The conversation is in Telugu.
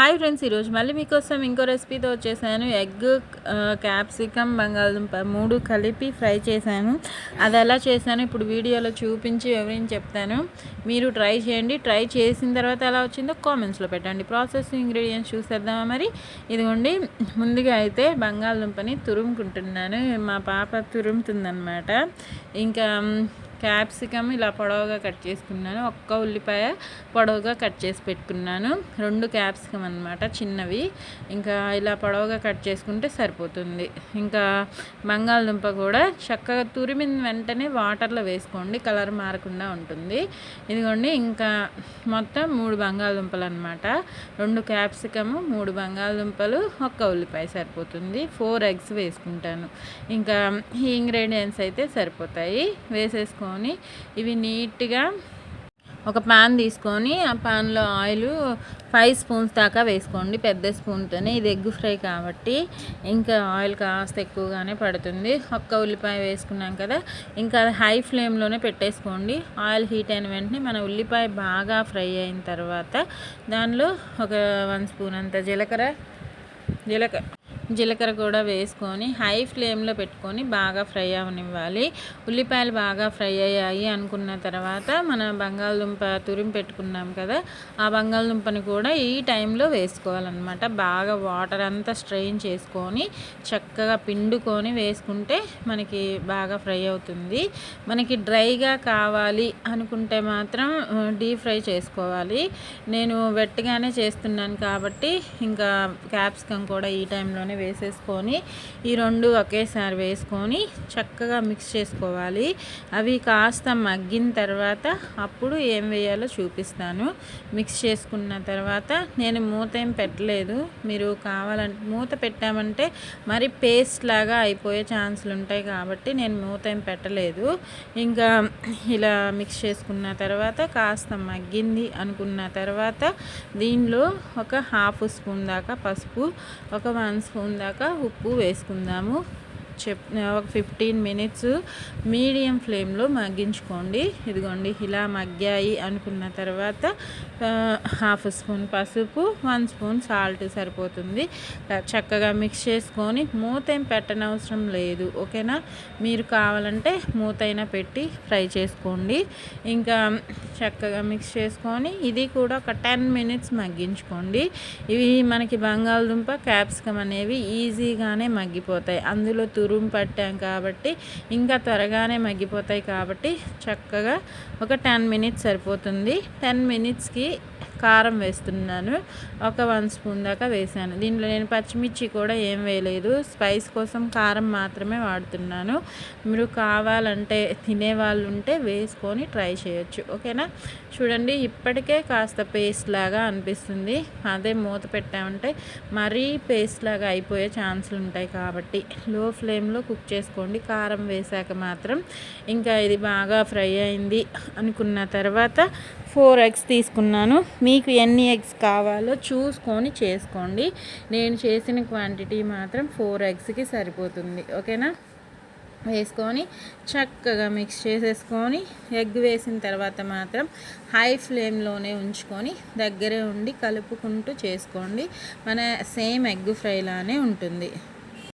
హాయ్ ఫ్రెండ్స్, ఈరోజు మళ్ళీ మీకోసం ఇంకో రెసిపీతో వచ్చేసాను. ఎగ్, క్యాప్సికమ్, బంగాళదుంప 3 కలిపి ఫ్రై చేశాను. అది ఎలా చేశాను ఇప్పుడు వీడియోలో చూపించి వివరించి చెప్తాను. మీరు ట్రై చేయండి. ట్రై చేసిన తర్వాత ఎలా వచ్చిందో కామెంట్స్లో పెట్టండి. ప్రాసెస్ ఇంగ్రీడియంట్స్ చూసేద్దామా మరి. ఇదిగోండి, ముందుగా అయితే బంగాళదుంపని తురుముకుంటున్నాను. మా పాప తురుముతుందన్నమాట. ఇంకా క్యాప్సికమ్ ఇలా పొడవుగా కట్ చేసుకున్నాను. ఒక్క ఉల్లిపాయ పొడవుగా కట్ చేసి పెట్టుకున్నాను. 2 క్యాప్సికమ్ అనమాట, చిన్నవి. ఇంకా ఇలా పొడవుగా కట్ చేసుకుంటే సరిపోతుంది. ఇంకా బంగాళదుంప కూడా చక్కగా తురిమిన వెంటనే వాటర్లో వేసుకోండి, కలర్ మారకుండా ఉంటుంది. ఇదిగోండి, ఇంకా మొత్తం 3 బంగాళదుంపలు అనమాట. 2 క్యాప్సికము, 3 బంగాళదుంపలు, ఒక్క ఉల్లిపాయ సరిపోతుంది. 4 ఎగ్స్ వేసుకుంటాను. ఇంకా ఈ ఇంగ్రీడియంట్స్ అయితే సరిపోతాయి. వేసేసుకొని ఇవి నీట్గా ఒక పాన్ తీసుకొని ఆ పాన్లో ఆయిల్ 5 స్పూన్స్ దాకా వేసుకోండి, పెద్ద స్పూన్తోనే. ఇది ఎగ్ ఫ్రై కాబట్టి ఇంకా ఆయిల్ కాస్త ఎక్కువగానే పడుతుంది. ఒక్క ఉల్లిపాయ వేసుకున్నాం కదా, ఇంకా అది హై ఫ్లేమ్లోనే పెట్టేసుకోండి. ఆయిల్ హీట్ అయిన వెంటనే మన ఉల్లిపాయ బాగా ఫ్రై అయిన తర్వాత దానిలో ఒక 1 స్పూన్ అంత జీలకర్ర కూడా వేసుకొని హై ఫ్లేమ్లో పెట్టుకొని బాగా ఫ్రై అవనివ్వాలి. ఉల్లిపాయలు బాగా ఫ్రై అయ్యాయి అనుకున్న తర్వాత మన బంగాళదుంప తురిమి పెట్టుకున్నాం కదా, ఆ బంగాళదుంపని కూడా ఈ టైంలో వేసుకోవాలన్నమాట. బాగా వాటర్ అంతా స్ట్రెయిన్ చేసుకొని చక్కగా పిండుకొని వేసుకుంటే మనకి బాగా ఫ్రై అవుతుంది. మనకి డ్రైగా కావాలి అనుకుంటే మాత్రం డీప్ ఫ్రై చేసుకోవాలి. నేను వెట్టిగానే చేస్తున్నాను కాబట్టి ఇంకా క్యాప్సికమ్ కూడా ఈ టైంలోనే వేసేసుకొని ఈ 2 ఒకేసారి వేసుకొని చక్కగా మిక్స్ చేసుకోవాలి. అవి కాస్త మగ్గిన తర్వాత అప్పుడు ఏం వేయాలో చూపిస్తాను. మిక్స్ చేసుకున్న తర్వాత నేను మూత ఏం పెట్టలేదు. మీరు కావాలంటే మూత పెట్టామంటే మరి పేస్ట్ లాగా అయిపోయే ఛాన్సులు ఉంటాయి కాబట్టి నేను మూత ఏం పెట్టలేదు. ఇంకా ఇలా మిక్స్ చేసుకున్న తర్వాత కాస్త మగ్గింది అనుకున్న తర్వాత దీనిలో ఒక 1/2 స్పూన్ దాకా పసుపు, ఒక 1 స్పూన్ దాకా ఉప్పు వేసుకుందాము. ఒక 15 మినిట్స్ మీడియం ఫ్లేమ్లో మగ్గించుకోండి. ఇదిగోండి, ఇలా మగ్గాయి అనుకున్న తర్వాత 1/2 స్పూన్ పసుపు, 1 స్పూన్ సాల్ట్ సరిపోతుంది. చక్కగా మిక్స్ చేసుకొని మూత ఏం పెట్టనవసరం లేదు, ఓకేనా. మీరు కావాలంటే మూత అయినా పెట్టి ఫ్రై చేసుకోండి. ఇంకా చక్కగా మిక్స్ చేసుకొని ఇది కూడా ఒక 10 మినిట్స్ మగ్గించుకోండి. ఇవి మనకి బంగాళదుంప, క్యాప్సికమ్ అనేవి ఈజీగానే మగ్గిపోతాయి. అందులో తురుము పట్టాం కాబట్టి ఇంకా త్వరగానే మగ్గిపోతాయి కాబట్టి చక్కగా ఒక 10 మినిట్స్ సరిపోతుంది. 10 మినిట్స్కి కారం వేస్తున్నాను. ఒక 1 స్పూన్ దాకా వేసాను. దీంట్లో నేను పచ్చిమిర్చి కూడా ఏం వేయలేదు, స్పైస్ కోసం కారం మాత్రమే వాడుతున్నాను. మీరు కావాలంటే తినేవాళ్ళు ఉంటే వేసుకొని ట్రై చేయొచ్చు, ఓకేనా. చూడండి, ఇప్పటికే కాస్త పేస్ట్ లాగా అనిపిస్తుంది. అదే మూత పెట్టామంటే మరీ పేస్ట్ లాగా అయిపోయే ఛాన్సులు ఉంటాయి కాబట్టి లో ఫ్లేమ్లో కుక్ చేసుకోండి. కారం వేసాక మాత్రం ఇంకా ఇది బాగా ఫ్రై అయింది అనుకున్న తర్వాత 4 ఎగ్స్ తీసుకున్నాను. మీకు ఎన్ని ఎగ్స్ కావాలో చూసుకొని చేసుకోండి. నేను చేసిన క్వాంటిటీ మాత్రం 4 ఎగ్స్కి సరిపోతుంది, ఓకేనా. వేసుకొని చక్కగా మిక్స్ చేసేసుకొని ఎగ్ వేసిన తర్వాత మాత్రం హై ఫ్లేమ్లోనే ఉంచుకొని దగ్గరే ఉండి కలుపుకుంటూ చేసుకోండి. మన సేమ్ ఎగ్ ఫ్రైలానే ఉంటుంది.